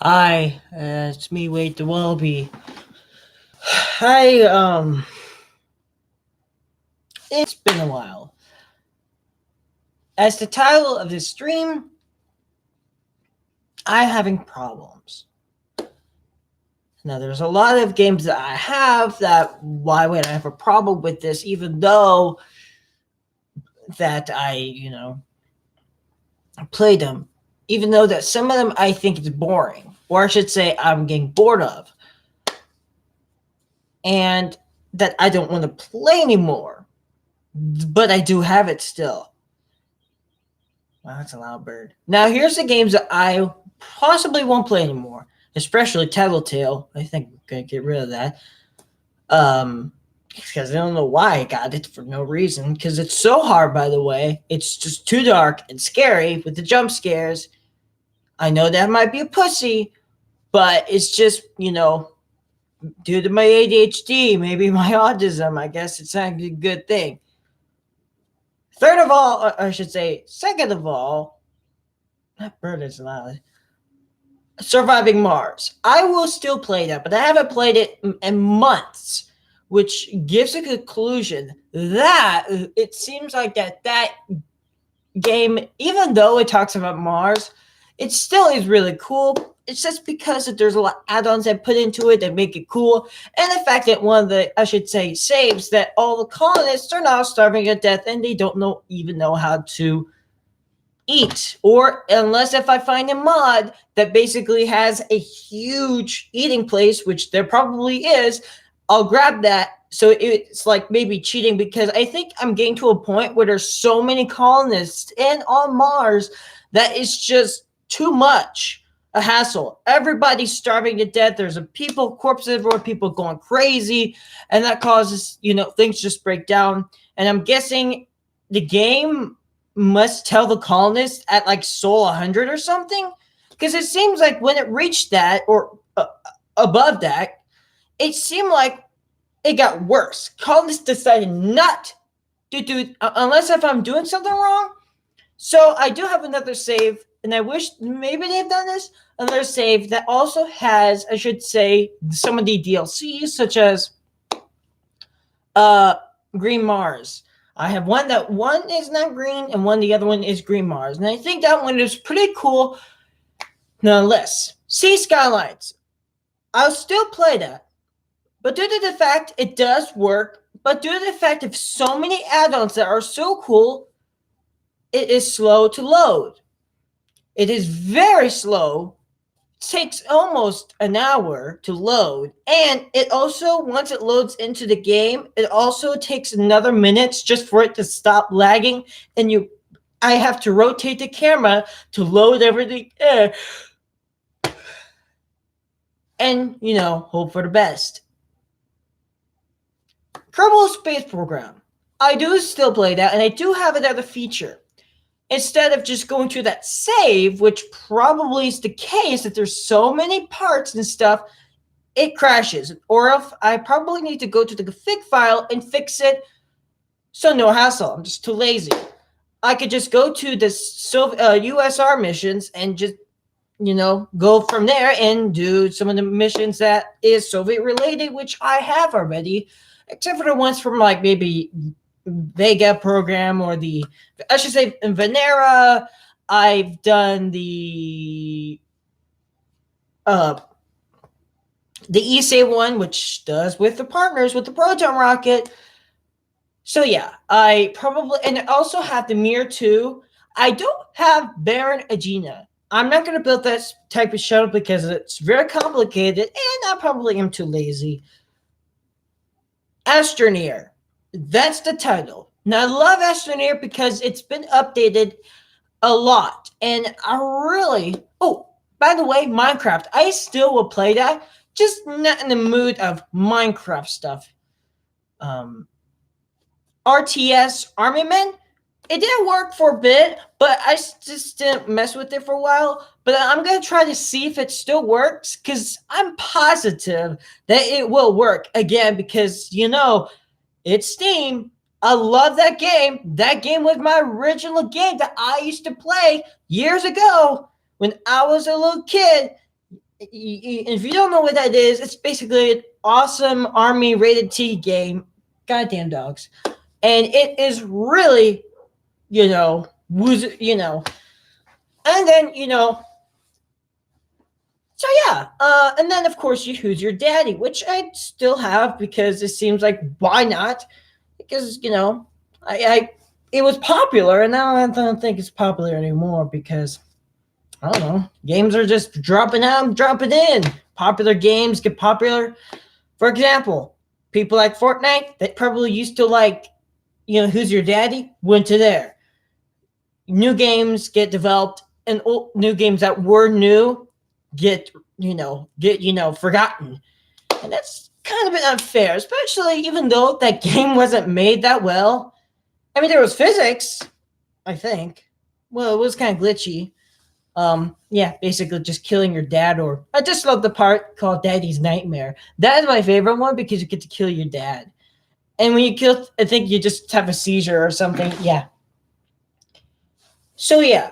Hi, it's me, Wade the Wallaby. Hi, it's been a while. As the title of this stream, I'm having problems. Now, there's a lot of games that I have that why would I have a problem with this, even though that I play them, even though that some of them I think it's boring, or I should say I'm getting bored of, and that I don't want to play anymore, but I do have it still. Wow, that's a loud bird. Now, here's the games that I possibly won't play anymore, especially Tattletale. I think I'm going to get rid of that. Because I don't know why I got it for no reason. Because it's so hard, by the way. It's just too dark and scary with the jump scares. I know that might be a pussy, but it's just, due to my ADHD, maybe my autism, I guess it's not a good thing. Third of all, I should say, second of all, that bird is loud. Surviving Mars. I will still play that, but I haven't played it in months, which gives a conclusion that it seems like that game, even though it talks about Mars, it still is really cool. It's just because there's a lot of add-ons that put into it that make it cool, and the fact that one of the, I should say, saves that all the colonists are now starving to death and they don't even know how to eat, or unless if I find a mod that basically has a huge eating place, which there probably is, I'll grab that. So it's like maybe cheating, because I think I'm getting to a point where there's so many colonists and on Mars that it's just too much a hassle. Everybody's starving to death. There's corpses everywhere, people going crazy, and that causes things just break down. And I'm guessing the game must tell the colonists at like Sol 100 or something, because it seems like when it reached that or above that, it seemed like it got worse. Colonists decided not to do unless if I'm doing something wrong. So I do have another save, and I wish maybe they've done this. Another save that also has, I should say, some of the DLCs, such as Green Mars. I have one is not green and the other one is Green Mars. And I think that one is pretty cool nonetheless. Sea Skylines. I'll still play that. But due to the fact it does work, but due to the fact of so many add-ons that are so cool, it is slow to load. It is very slow, takes almost an hour to load, and it also, once it loads into the game, it also takes another minutes just for it to stop lagging, and I have to rotate the camera to load everything and hope for the best. Kerbal Space Program, I do still play that, and I do have another feature. Instead of just going to that save, which probably is the case, that there's so many parts and stuff, it crashes. Or if I probably need to go to the config file and fix it, so no hassle. I'm just too lazy. I could just go to the USR missions and just, go from there and do some of the missions that is Soviet related, which I have already, except for the ones from like maybe Vega program, or I should say in Venera. I've done the ESA one, which does with the partners with the Proton rocket. So yeah, I probably, and I also have the Mir 2. I don't have Baron Agena. I'm not going to build that type of shuttle because it's very complicated, and I probably am too lazy. Astroneer. That's the title. Now, I love Astroneer because it's been updated a lot. And I really... Oh, by the way, Minecraft. I still will play that. Just not in the mood of Minecraft stuff. RTS, Army Men. It did work for a bit, but I just didn't mess with it for a while. But I'm going to try to see if it still works, because I'm positive that it will work. Again, because, it's Steam. I love that game. That game was my original game that I used to play years ago when I was a little kid. If you don't know what that is, it's basically an awesome Army rated T game. Goddamn dogs. And it is really, and then, so yeah, and then of course you Who's Your Daddy, which I still have because it seems like why not? Because I it was popular, and now I don't think it's popular anymore because I don't know, games are just dropping out, dropping in. Popular games get popular. For example, people like Fortnite that probably used to like Who's Your Daddy went to there. New games get developed, and new games that were new get forgotten, and that's kind of bit unfair, especially even though that game wasn't made that well. I mean, there was physics, I think. Well, it was kind of glitchy. Yeah, basically just killing your dad, or I just love the part called Daddy's Nightmare. That is my favorite one because you get to kill your dad. And when you kill, I think you just have a seizure or something. Yeah. So yeah,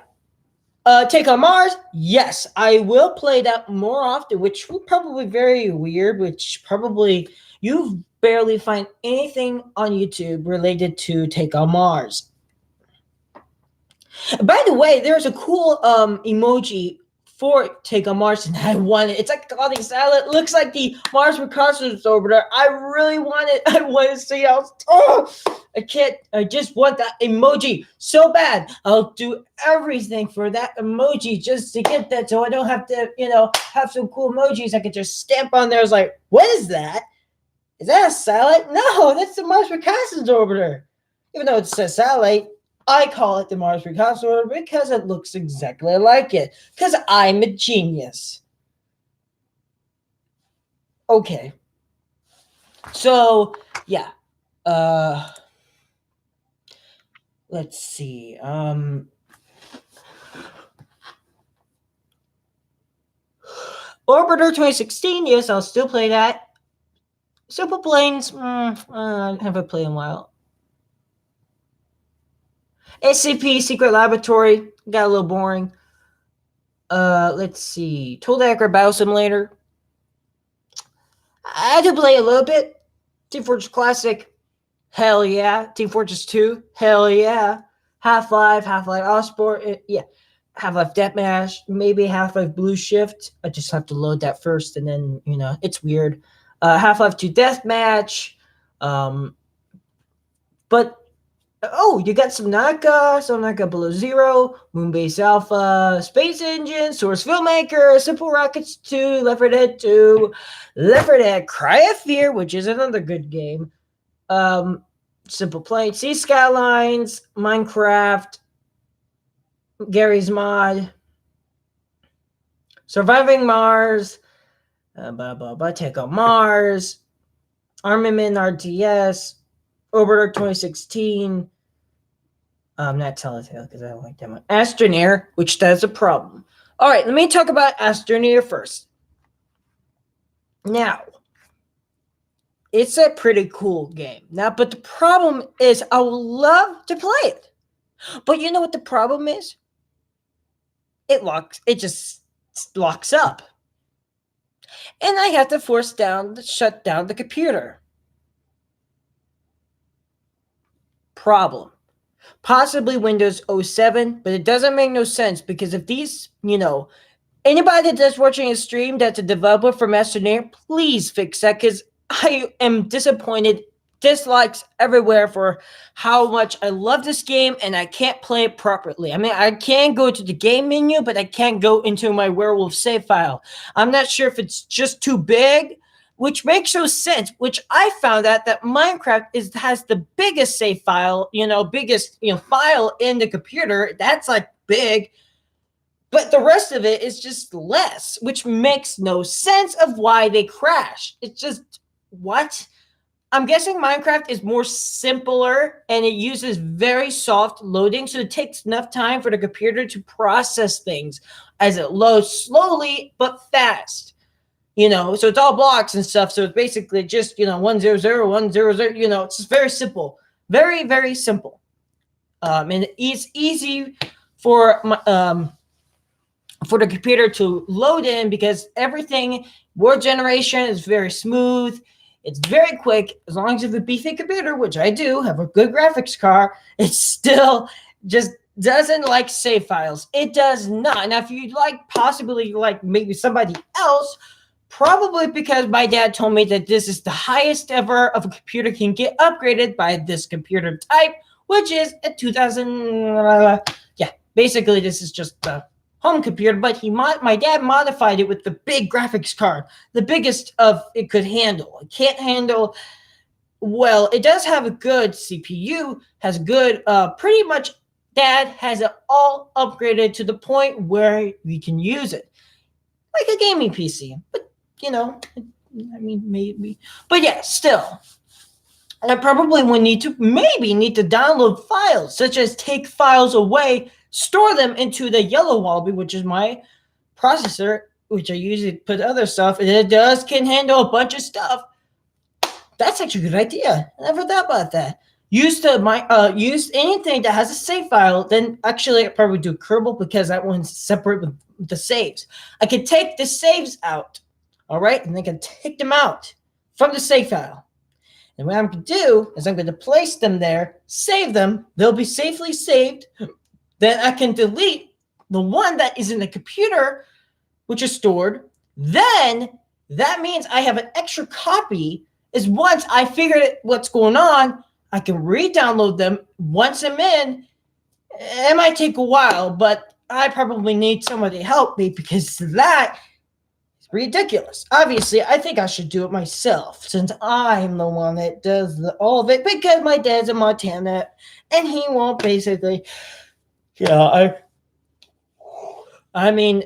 Take on Mars. Yes, I will play that more often, which will probably be very weird. Which probably you barely find anything on YouTube related to Take on Mars. By the way, there's a cool emoji for Take on Mars, and I want it. It's like Calling Salad. It looks like the Mars Reconnaissance Orbiter. I really want it. I want to see how. Oh, I can't. I just want that emoji so bad. I'll do everything for that emoji just to get that, so I don't have to, have some cool emojis I could just stamp on there. It's like, what is that? Is that a satellite? No, that's the Mars Reconnaissance Orbiter. Even though it says satellite, I call it the Mars Reconnaissance Orbiter because it looks exactly like it. Because I'm a genius. Okay. So, yeah. Let's see. Orbiter 2016. Yes, I'll still play that. Simple Planes. I haven't played in a while. SCP Secret Laboratory got a little boring. Let's see. Total Battle Simulator. I had to play a little bit. Team Fortress Classic. Hell yeah. Team Fortress 2. Hell yeah. Half-Life Osborne. Yeah. Half-Life Deathmatch. Maybe Half-Life Blue Shift. I just have to load that first, and then, it's weird. Half-Life 2 Deathmatch. But you got some Naka Below Zero, Moonbase Alpha, Space Engine, Source Filmmaker, Simple Rockets 2, Left 4 Dead 2, Left 4 Dead Cry of Fear, which is another good game. Simple Plane, Sea Skylines, Minecraft, Gary's Mod, Surviving Mars, Take on Mars, Armament RTS, Orbiter 2016. Not Telltale because I don't like that one. Astroneer, which that's a problem. All right, let me talk about Astroneer first. Now, it's a pretty cool game. Now, but the problem is I would love to play it. But you know what the problem is? It just locks up. And I have to shut down the computer. Problem. Possibly Windows 07, but it doesn't make no sense because if these, anybody that's watching a stream that's a developer from Astroneer, please fix that because I am disappointed. Dislikes everywhere for how much I love this game and I can't play it properly. I mean, I can go to the game menu, but I can't go into my Werewolf save file. I'm not sure if it's just too big, which makes no sense, which I found out that Minecraft has the biggest save file, biggest file in the computer. That's like big. But the rest of it is just less, which makes no sense of why they crash. It's just, what? I'm guessing Minecraft is more simpler and it uses very soft loading, so it takes enough time for the computer to process things as it loads slowly but fast. So it's all blocks and stuff, so it's basically just, 100, 100, it's just very simple. Very, very simple. And it's easy for for the computer to load in, because everything, word generation is very smooth. It's very quick. As long as you have a beefy computer, which I do, have a good graphics card, it still just doesn't like save files. It does not. Now, if you like possibly like maybe somebody else, probably because my dad told me that this is the highest ever of a computer can get upgraded by this computer type, which is a 2000. Yeah, basically this is just the home computer, but my dad modified it with the big graphics card, the biggest of it could handle. It can't handle. Well, it does have a good CPU, has good, pretty much. Dad has it all upgraded to the point where we can use it like a gaming PC. But I mean, maybe, but yeah, still. I probably would need to download files, such as take files away, store them into the yellow Wallaby, which is my processor, which I usually put other stuff, and it can handle a bunch of stuff. That's actually a good idea. I never thought about that. Use anything that has a save file. Then actually, I probably do Kerbal because that one's separate with the saves. I can take the saves out, all right, and I can take them out from the save file. And what I'm going to do is I'm going to place them there, save them. They'll be safely saved. Then I can delete the one that is in the computer, which is stored. Then that means I have an extra copy. Is once I figured out what's going on, I can re-download them once I'm in. It might take a while, but I probably need somebody to help me because that is ridiculous. Obviously, I think I should do it myself since I'm the one that does all of it because my dad's in Montana and he won't basically, I mean,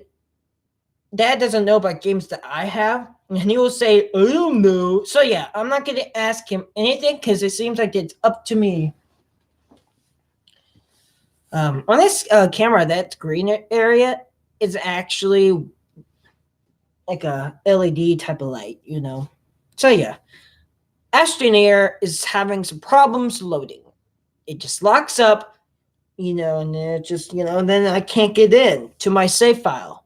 Dad doesn't know about games that I have, and he will say, I don't know. So yeah, I'm not going to ask him anything because it seems like it's up to me. On this camera, that green area is actually like a LED type of light, So yeah, astorner is having some problems loading. It just locks up, and it just, and then I can't get in to my save file,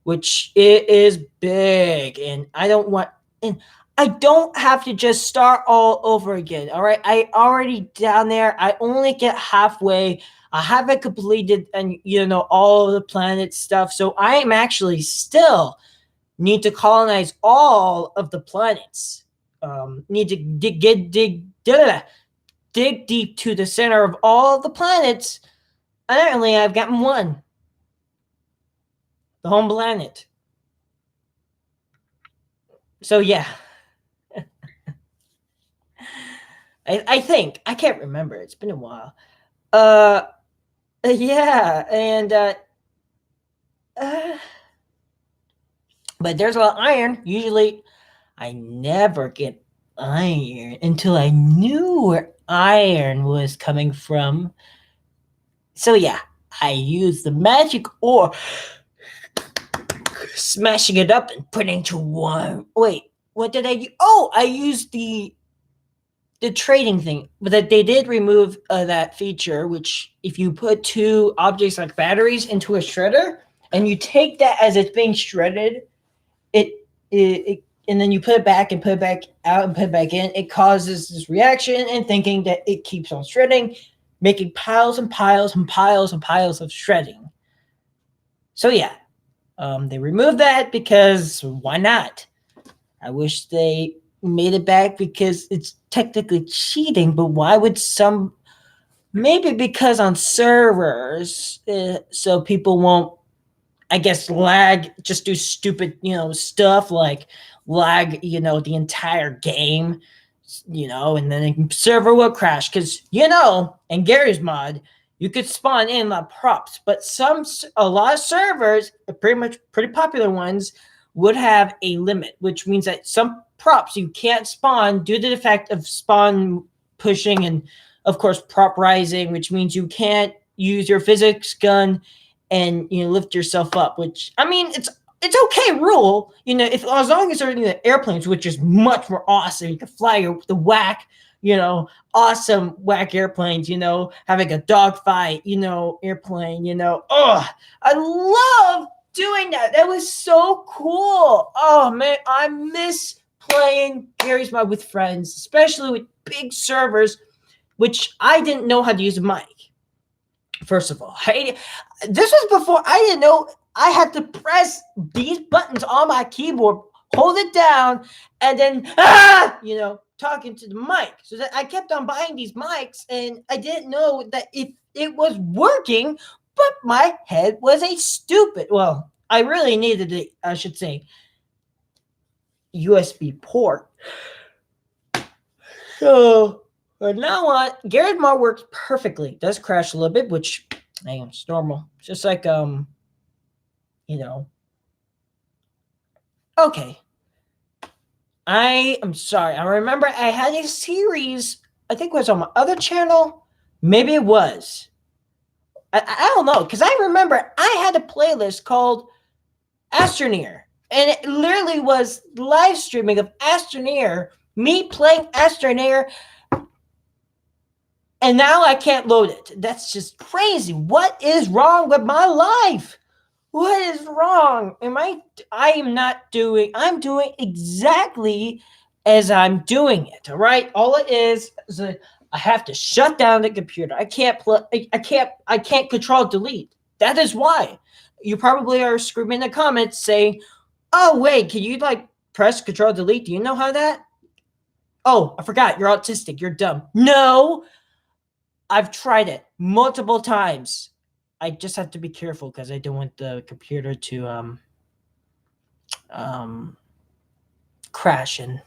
which it is big, and I don't have to just start all over again. All right, I already down there. I only get halfway. I haven't completed, and all of the planet stuff. So I am actually still need to colonize all of the planets. Need to dig deep to the center of all of the planets. Apparently, I've gotten one. The home planet. So yeah. I think. I can't remember. It's been a while. Yeah, and but there's a lot of iron. Usually I never get iron until I knew where iron was coming from. So yeah, I use the magic ore, smashing it up and putting to one. Wait, what did I use? Oh, I used the trading thing, but that they did remove that feature, which if you put two objects like batteries into a shredder and you take that as it's being shredded, it and then you put it back and put it back out and put it back in, it causes this reaction and thinking that it keeps on shredding, making piles and piles and piles and piles of shredding. So yeah, they removed that because why not? I wish they made it back because it's technically cheating, but why would maybe because on servers, so people won't, I guess, lag, just do stupid, stuff like lag, the entire game, and then the server will crash because, in Gary's mod, you could spawn in props, but a lot of servers, pretty popular ones, would have a limit, which means that some props you can't spawn due to the fact of spawn pushing and, of course, prop rising, which means you can't use your physics gun and lift yourself up. Which, I mean, it's okay rule, if as long as they're in the airplanes, which is much more awesome. You can fly the whack awesome whack airplanes, having a dogfight, airplane, Oh, I love doing that. That was so cool. Oh man, I miss playing Gary's Mod with friends, especially with big servers, which I didn't know how to use a mic. First of all, this was before I didn't know I had to press these buttons on my keyboard, hold it down, and then talking to the mic. So that I kept on buying these mics, and I didn't know that it was working, but my head was a stupid. Well, I really needed it. I should say USB port. So but now on, Garrett Mod works perfectly. It does crash a little bit, which it's normal. It's just like you know. Okay. I am sorry. I remember I had a series, I think it was on my other channel. Maybe it was. I don't know, because I remember I had a playlist called Astorner. And it literally was live streaming of Astorner, me playing Astorner, and now I can't load it. That's just crazy. What is wrong with my life? What is wrong? I'm doing exactly as I'm doing it. All right. All it is I have to shut down the computer. I can't control delete. That is why. You probably are screaming in the comments saying, "Oh wait, can you press control delete? Do you know how that?" Oh, I forgot. You're autistic. You're dumb. No, I've tried it multiple times. I just have to be careful because I don't want the computer to um, crash. And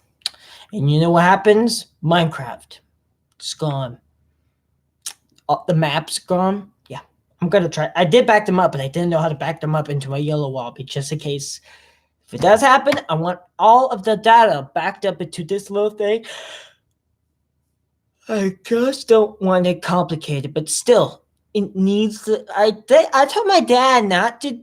you know what happens? Minecraft. It's gone. The map's gone. Yeah, I'm gonna try. I did back them up, but I didn't know how to back them up into my yellow wall, but just in case if it does happen, I want all of the data backed up into this little thing. I just don't want it complicated, but still, it needs to. I told my dad not to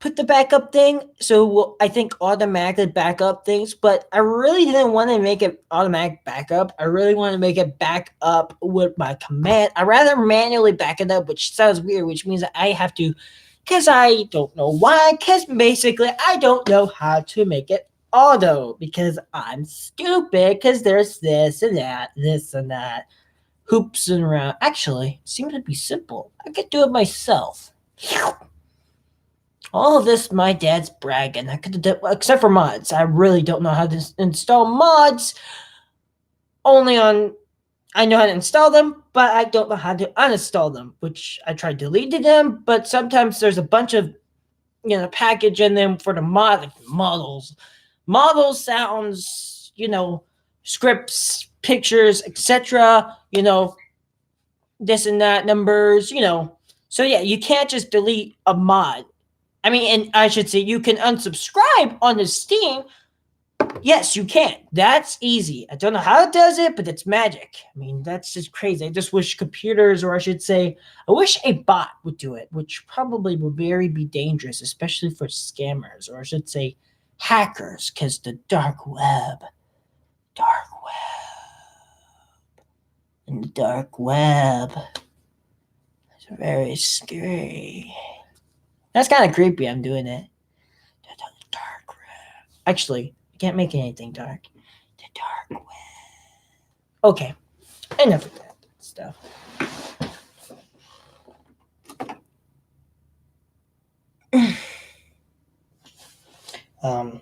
put the backup thing, so I think automatically backup things, but I really didn't want to make it automatic backup. I really want to make it back up with my command. I rather manually back it up, which sounds weird, which means that I have to, because I don't know why, because basically I don't know how to make it auto, because I'm stupid, because there's this and that, hoops and around. Actually, it seems to be simple. I could do it myself. All of this, my dad's bragging. I could have done, except for mods. I really don't know how to install mods. Only on, I know how to install them, but I don't know how to uninstall them. Which I tried deleting them, but sometimes there's a bunch of, package in them for the models. Models sounds, scripts, pictures, etc. This and that numbers. So yeah, you can't just delete a mod. I mean, and I should say you can unsubscribe on the Steam. Yes, you can. That's easy. I don't know how it does it, but it's magic. I mean, that's just crazy. I just wish computers, or I should say, I wish a bot would do it, which probably would be dangerous, especially for scammers, or I should say, hackers, because the dark web, and the dark web is very scary. That's kind of creepy. I'm doing it. The dark web. Actually, I can't make anything dark. The dark web. Okay, enough of that stuff. um,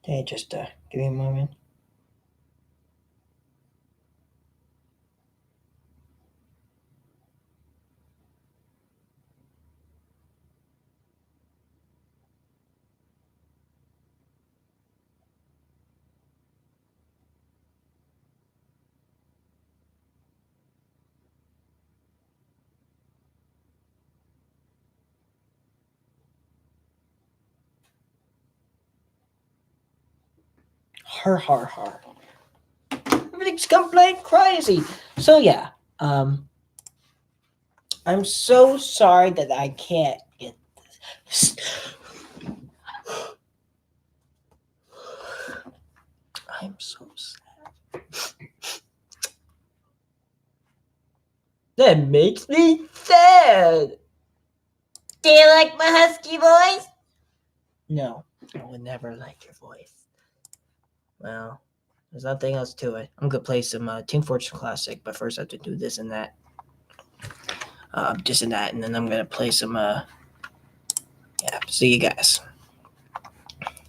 hey, just give me a moment. Har. Everything's gone blank crazy. So yeah, I'm so sorry that I can't get this. I'm so sad. That makes me sad. Do you like my husky voice? No, I would never like your voice. Well, there's nothing else to it. I'm gonna play some Team Fortress Classic, but first I have to do this and that. This and that, and then I'm gonna play some. Yeah, see you guys.